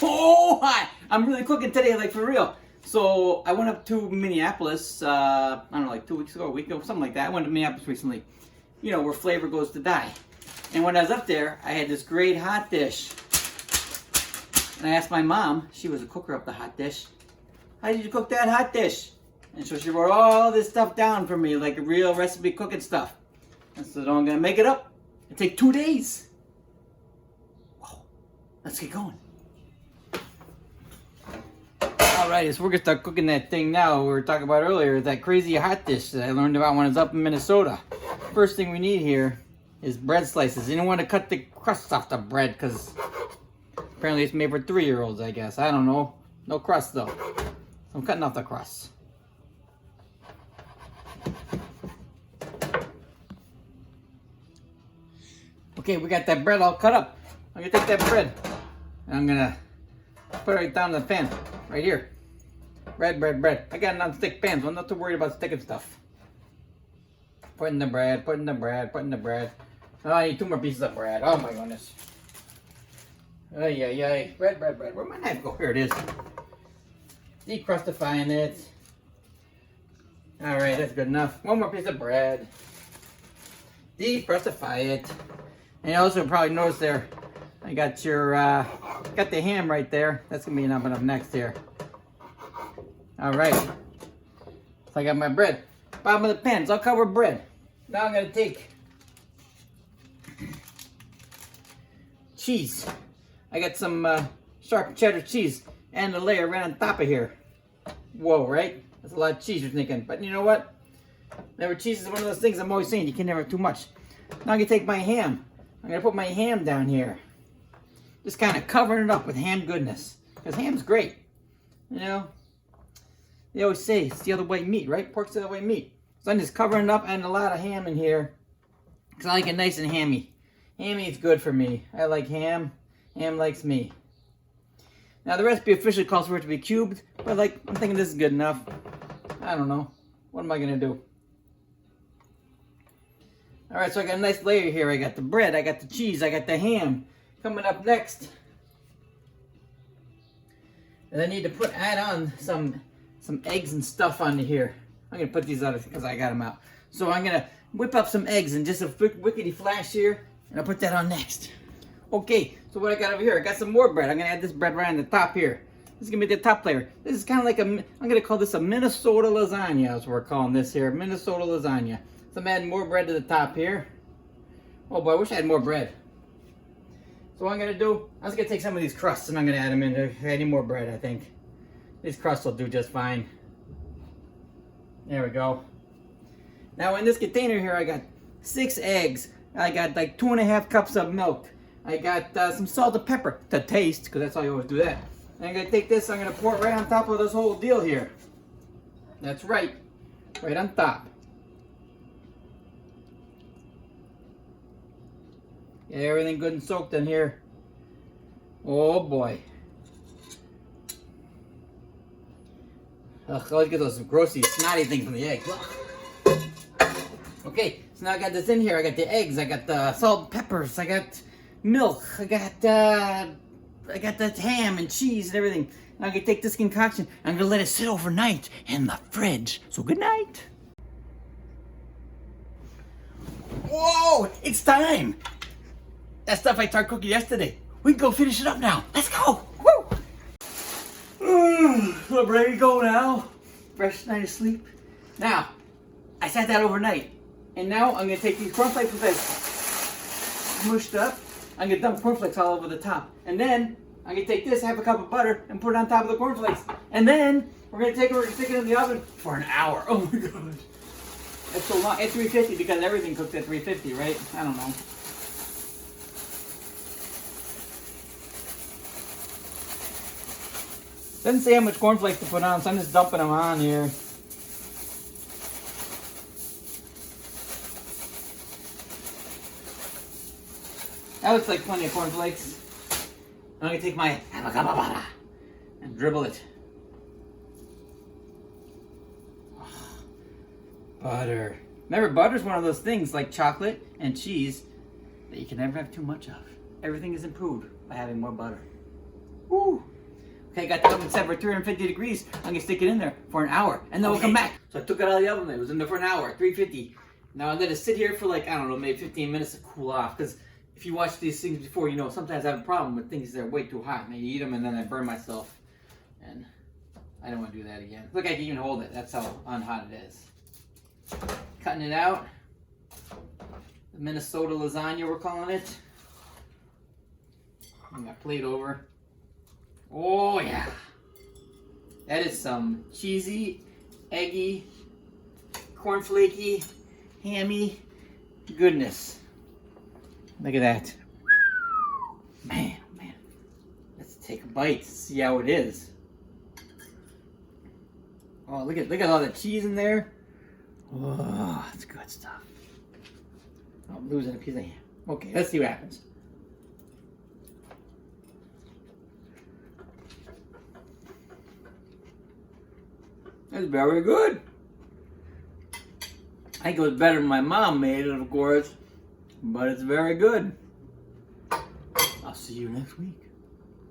Oh, hi! I'm really cooking today, like for real. So I went up to Minneapolis, I don't know, like 2 weeks ago, a week ago, something like that. I went to Minneapolis recently, you know, where flavor goes to die. And when I was up there, I had this great hot dish. And I asked my mom, she was a cooker up the hot dish, how did you cook that hot dish? And so she wrote all this stuff down for me, like a real recipe cooking stuff. And so I'm gonna make it up. It'll take 2 days. Whoa, let's get going. Alright, so we're gonna start cooking that thing now we were talking about earlier, that crazy hot dish that I learned about when I was up in Minnesota. First thing we need here is bread slices. You don't want to cut the crust off the bread because apparently it's made for 3-year-olds, I guess. I don't know. No crust though. I'm cutting off the crust. Okay, we got that bread all cut up. I'm gonna take that bread and I'm gonna put it right down in the pan, right here. Bread. I got non-stick pans, so I'm not too worried about sticking stuff. Putting the bread. Oh, I need 2 more pieces of bread. Oh my goodness. Ay. Bread. Where'd my knife go? Here it is. Decrustifying it. Alright, that's good enough. 1 more piece of bread. Decrustify it. And you also probably noticed there, I got your, got the ham right there. That's gonna be enough next here. Alright. So I got my bread. Bottom of the pan, it's all covered bread. Now I'm gonna take cheese. I got some sharp cheddar cheese and a layer right on top of here. Whoa, right? That's a lot of cheese you're thinking. But you know what? Never cheese is one of those things I'm always saying, you can never have too much. Now I'm gonna take my ham. I'm gonna put my ham down here. Just kind of covering it up with ham goodness. Because ham's great. You know? They always say it's the other way meat, right? Pork's the other way meat. So I'm just covering it up and a lot of ham in here. Because I like it nice and hammy. Hammy is good for me. I like ham. Ham likes me. Now the recipe officially calls for it to be cubed. But like, I'm thinking this is good enough. I don't know. What am I going to do? Alright, so I got a nice layer here. I got the bread, I got the cheese, I got the ham. Coming up next. And I need to add on some eggs and stuff onto here. I'm going to put these out because I got them out. So I'm going to whip up some eggs and just a wickety flash here. And I'll put that on next. Okay, so what I got over here, I got some more bread. I'm going to add this bread right on the top here. This is going to be the top layer. This is kind of like I'm going to call this a Minnesota lasagna, is what we're calling this here. Minnesota lasagna. So I'm adding more bread to the top here. Oh boy, I wish I had more bread. So what I'm going to do, I'm just going to take some of these crusts and I'm going to add them in there. I need more bread, I think. These crusts will do just fine. There we go. Now in this container here, I got 6 eggs. I got like 2.5 cups of milk. I got some salt and pepper to taste, because that's how you always do that. And I'm going to take this, I'm going to pour it right on top of this whole deal here. That's right. Right on top. Get everything good and soaked in here. Oh boy. Ugh, I always get those grossy, snotty things from the egg. Okay, so now I got this in here. I got the eggs, I got the salt and peppers, I got milk, I got the ham and cheese and everything. Now I'm gonna take this concoction, I'm gonna let it sit overnight in the fridge. So good night. Whoa, it's time. That stuff I started cooking yesterday. We can go finish it up now. Let's go. Woo! I'm ready to go now. Fresh night of sleep. Now, I sat that overnight. And now I'm going to take these cornflakes with this mushed up. I'm going to dump cornflakes all over the top. And then I'm going to take this, half a cup of butter, and put it on top of the cornflakes. And then we're going to stick it in the oven for an hour. Oh my gosh. That's so long. At 350 because everything cooks at 350, right? I don't know. Doesn't say how much cornflakes to put on, so I'm just dumping them on here. That looks like plenty of cornflakes. I'm going to take my and dribble it. Butter. Remember, butter's one of those things like chocolate and cheese that you can never have too much of. Everything is improved by having more butter. Woo! Okay, got the oven set for 350 degrees. I'm gonna stick it in there for an hour, and then we'll come back. So I took it out of the oven. It was in there for an hour, 350. Now I let it sit here for like, I don't know, maybe 15 minutes to cool off. Because if you watch these things before, you know sometimes I have a problem with things that are way too hot. And I eat them and then I burn myself. And I don't want to do that again. Look, I can even hold it. That's how unhot it is. Cutting it out. The Minnesota lasagna, we're calling it. Bring that plate over. Oh yeah. That is some cheesy, eggy, cornflakey, hammy goodness. Look at that. Man, man. Let's take a bite, see how it is. Oh, look at all the cheese in there. Oh, that's good stuff. I'm losing a piece of ham. Okay, let's see what happens. That's very good. I think it was better than my mom made it, of course, but it's very good. I'll see you next week.